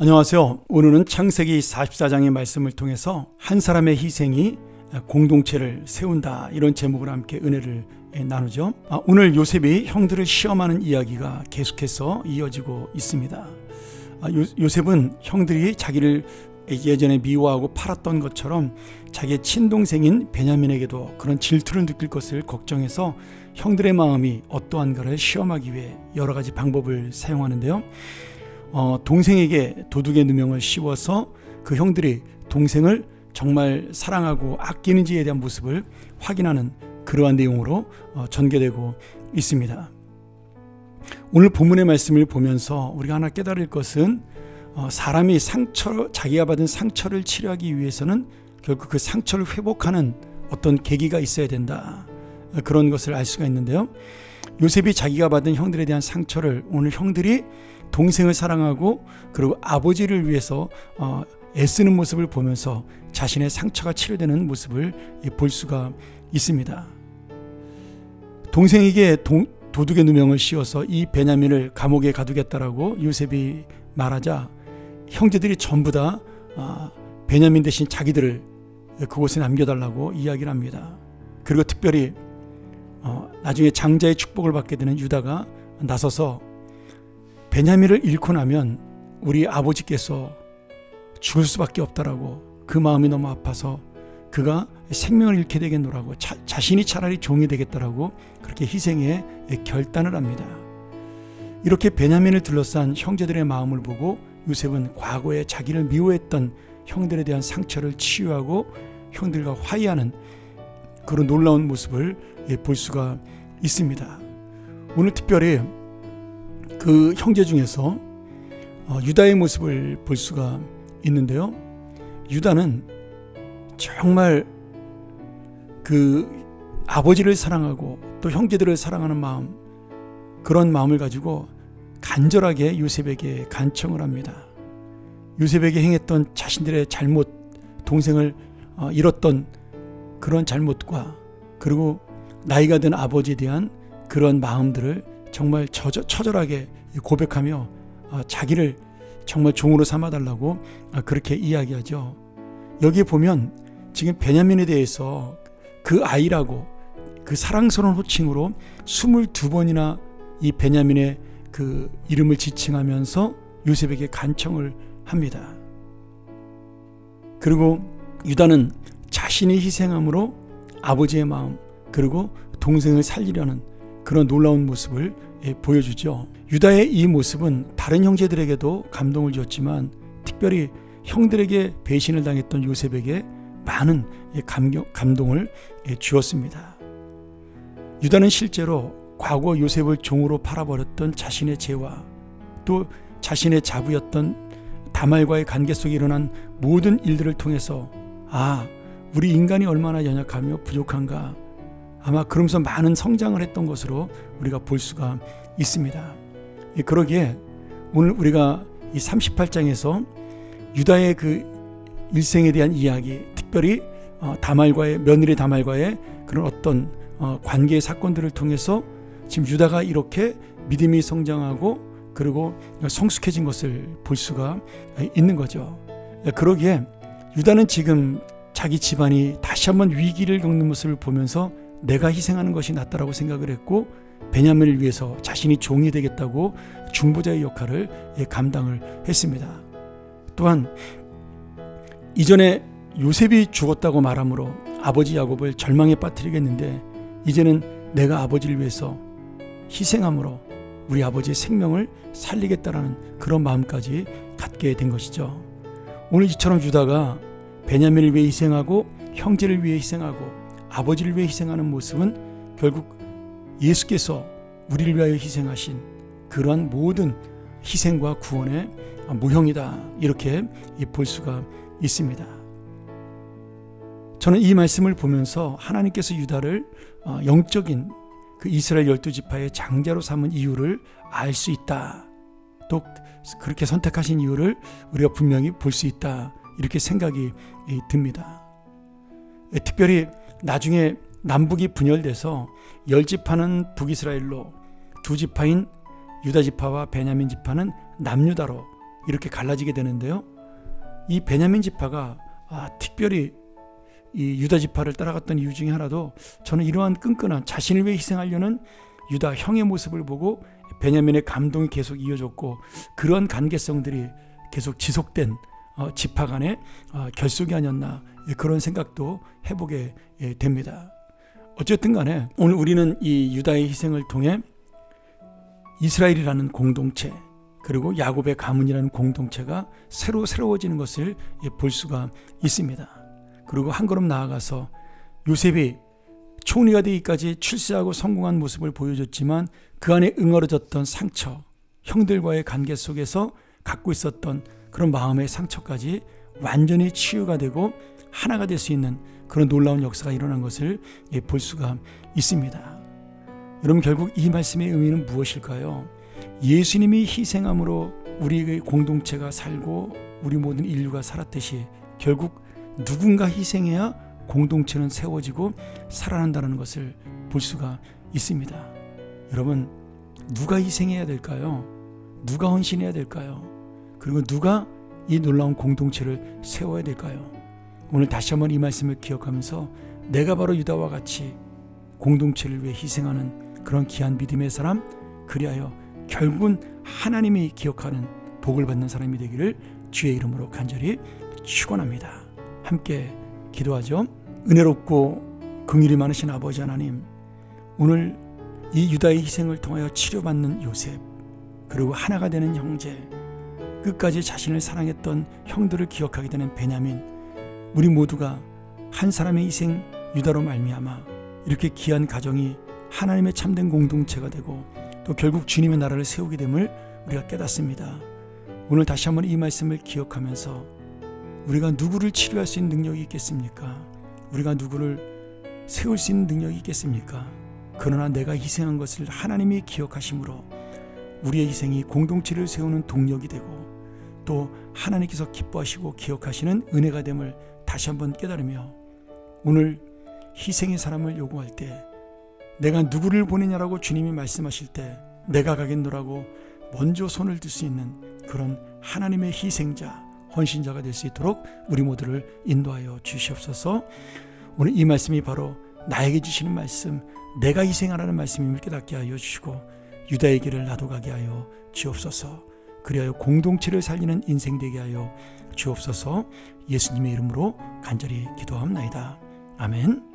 안녕하세요. 오늘은 창세기 44장의 말씀을 통해서 한 사람의 희생이 공동체를 세운다, 이런 제목으로 함께 은혜를 나누죠. 오늘 요셉이 형들을 시험하는 이야기가 계속해서 이어지고 있습니다. 요셉은 형들이 자기를 예전에 미워하고 팔았던 것처럼 자기의 친동생인 베냐민에게도 그런 질투를 느낄 것을 걱정해서 형들의 마음이 어떠한가를 시험하기 위해 여러 가지 방법을 사용하는데요. 동생에게 도둑의 누명을 씌워서 그 형들이 동생을 정말 사랑하고 아끼는지에 대한 모습을 확인하는 그러한 내용으로 전개되고 있습니다. 오늘 본문의 말씀을 보면서 우리가 하나 깨달을 것은 사람이 자기가 받은 상처를 치료하기 위해서는 결국 그 상처를 회복하는 어떤 계기가 있어야 된다, 그런 것을 알 수가 있는데요. 요셉이 자기가 받은 형들에 대한 상처를 오늘 형들이 동생을 사랑하고 그리고 아버지를 위해서 애쓰는 모습을 보면서 자신의 상처가 치료되는 모습을 볼 수가 있습니다. 동생에게 도둑의 누명을 씌워서 이 베냐민을 감옥에 가두겠다라고 요셉이 말하자 형제들이 전부 다 베냐민 대신 자기들을 그곳에 남겨달라고 이야기를 합니다. 그리고 특별히 나중에 장자의 축복을 받게 되는 유다가 나서서 베냐민을 잃고 나면 우리 아버지께서 죽을 수밖에 없다라고, 그 마음이 너무 아파서 그가 생명을 잃게 되겠노라고, 자신이 차라리 종이 되겠다라고 그렇게 희생에 결단을 합니다. 이렇게 베냐민을 둘러싼 형제들의 마음을 보고 요셉은 과거에 자기를 미워했던 형들에 대한 상처를 치유하고 형들과 화해하는 그런 놀라운 모습을 볼 수가 있습니다. 오늘 특별히 그 형제 중에서 유다의 모습을 볼 수가 있는데요. 유다는 정말 그 아버지를 사랑하고 또 형제들을 사랑하는 마음, 그런 마음을 가지고 간절하게 요셉에게 간청을 합니다. 요셉에게 행했던 자신들의 잘못, 동생을 잃었던 그런 잘못과 그리고 나이가 든 아버지에 대한 그런 마음들을 정말 처절하게 고백하며 자기를 정말 종으로 삼아달라고 그렇게 이야기하죠. 여기 보면 지금 베냐민에 대해서 그 아이라고 그 사랑스러운 호칭으로 22번이나 이 베냐민의 그 이름을 지칭하면서 요셉에게 간청을 합니다. 그리고 유다는 자신이 희생함으로 아버지의 마음 그리고 동생을 살리려는 그런 놀라운 모습을 보여주죠. 유다의 이 모습은 다른 형제들에게도 감동을 주었지만 특별히 형들에게 배신을 당했던 요셉에게 많은 감동을 주었습니다. 유다는 실제로 과거 요셉을 종으로 팔아버렸던 자신의 죄와 또 자신의 자부였던 다말과의 관계 속에 일어난 모든 일들을 통해서 우리 인간이 얼마나 연약하며 부족한가, 아마 그러면서 많은 성장을 했던 것으로 우리가 볼 수가 있습니다. 그러기에 오늘 우리가 이 38장에서 유다의 그 일생에 대한 이야기, 특별히 며느리 다말과의 그런 어떤 관계의 사건들을 통해서 지금 유다가 이렇게 믿음이 성장하고 그리고 성숙해진 것을 볼 수가 있는 거죠. 그러기에 유다는 지금 자기 집안이 다시 한번 위기를 겪는 모습을 보면서 내가 희생하는 것이 낫다라고 생각을 했고 베냐민을 위해서 자신이 종이 되겠다고 중보자의 역할을 감당을 했습니다. 또한 이전에 요셉이 죽었다고 말함으로 아버지 야곱을 절망에 빠뜨리겠는데 이제는 내가 아버지를 위해서 희생함으로 우리 아버지의 생명을 살리겠다라는 그런 마음까지 갖게 된 것이죠. 오늘 이처럼 유다가 베냐민을 위해 희생하고 형제를 위해 희생하고 아버지를 위해 희생하는 모습은 결국 예수께서 우리를 위하여 희생하신 그러한 모든 희생과 구원의 모형이다, 이렇게 볼 수가 있습니다. 저는 이 말씀을 보면서 하나님께서 유다를 영적인 그 이스라엘 12지파의 장자로 삼은 이유를 알 수 있다, 또 그렇게 선택하신 이유를 우리가 분명히 볼 수 있다, 이렇게 생각이 듭니다. 특별히 나중에 남북이 분열돼서 10지파는 북이스라엘로, 2지파인 유다지파와 베냐민 지파는 남유다로 이렇게 갈라지게 되는데요. 이 베냐민 지파가 특별히 이 유다 지파를 따라갔던 이유 중에 하나도 저는 이러한 끈끈한 자신을 위해 희생하려는 유다 형의 모습을 보고 베냐민의 감동이 계속 이어졌고 그런 관계성들이 계속 지속된 지파 간의 결속이 아니었나 그런 생각도 해보게 됩니다. 어쨌든 간에 오늘 우리는 이 유다의 희생을 통해 이스라엘이라는 공동체 그리고 야곱의 가문이라는 공동체가 새로워지는 것을 볼 수가 있습니다. 그리고 한 걸음 나아가서 요셉이 총리가 되기까지 출세하고 성공한 모습을 보여줬지만 그 안에 응어러졌던 상처, 형들과의 관계 속에서 갖고 있었던 그런 마음의 상처까지 완전히 치유가 되고 하나가 될 수 있는 그런 놀라운 역사가 일어난 것을 볼 수가 있습니다. 여러분, 결국 이 말씀의 의미는 무엇일까요? 예수님이 희생함으로 우리의 공동체가 살고 우리 모든 인류가 살았듯이 결국 누군가 희생해야 공동체는 세워지고 살아난다는 것을 볼 수가 있습니다. 여러분, 누가 희생해야 될까요? 누가 헌신해야 될까요? 그리고 누가 이 놀라운 공동체를 세워야 될까요? 오늘 다시 한번 이 말씀을 기억하면서 내가 바로 유다와 같이 공동체를 위해 희생하는 그런 귀한 믿음의 사람, 그리하여 결국은 하나님이 기억하는 복을 받는 사람이 되기를 주의 이름으로 간절히 축원합니다. 함께 기도하죠. 은혜롭고 긍휼이 많으신 아버지 하나님, 오늘 이 유다의 희생을 통하여 치료받는 요셉, 그리고 하나가 되는 형제, 끝까지 자신을 사랑했던 형들을 기억하게 되는 베냐민, 우리 모두가 한 사람의 희생 유다로 말미암아 이렇게 귀한 가정이 하나님의 참된 공동체가 되고 또 결국 주님의 나라를 세우게 됨을 우리가 깨닫습니다. 오늘 다시 한번 이 말씀을 기억하면서 우리가 누구를 치료할 수 있는 능력이 있겠습니까? 우리가 누구를 세울 수 있는 능력이 있겠습니까? 그러나 내가 희생한 것을 하나님이 기억하심으로 우리의 희생이 공동체를 세우는 동력이 되고 또 하나님께서 기뻐하시고 기억하시는 은혜가 됨을 다시 한번 깨달으며 오늘 희생의 사람을 요구할 때 내가 누구를 보내냐라고 주님이 말씀하실 때 내가 가겠노라고 먼저 손을 들 수 있는 그런 하나님의 희생자, 헌신자가 될 수 있도록 우리 모두를 인도하여 주시옵소서. 오늘 이 말씀이 바로 나에게 주시는 말씀, 내가 희생하라는 말씀임을 깨닫게 하여 주시고 유다의 길을 나도 가게 하여 주옵소서. 그리하여 공동체를 살리는 인생 되게 하여 주옵소서. 예수님의 이름으로 간절히 기도합나이다. 아멘.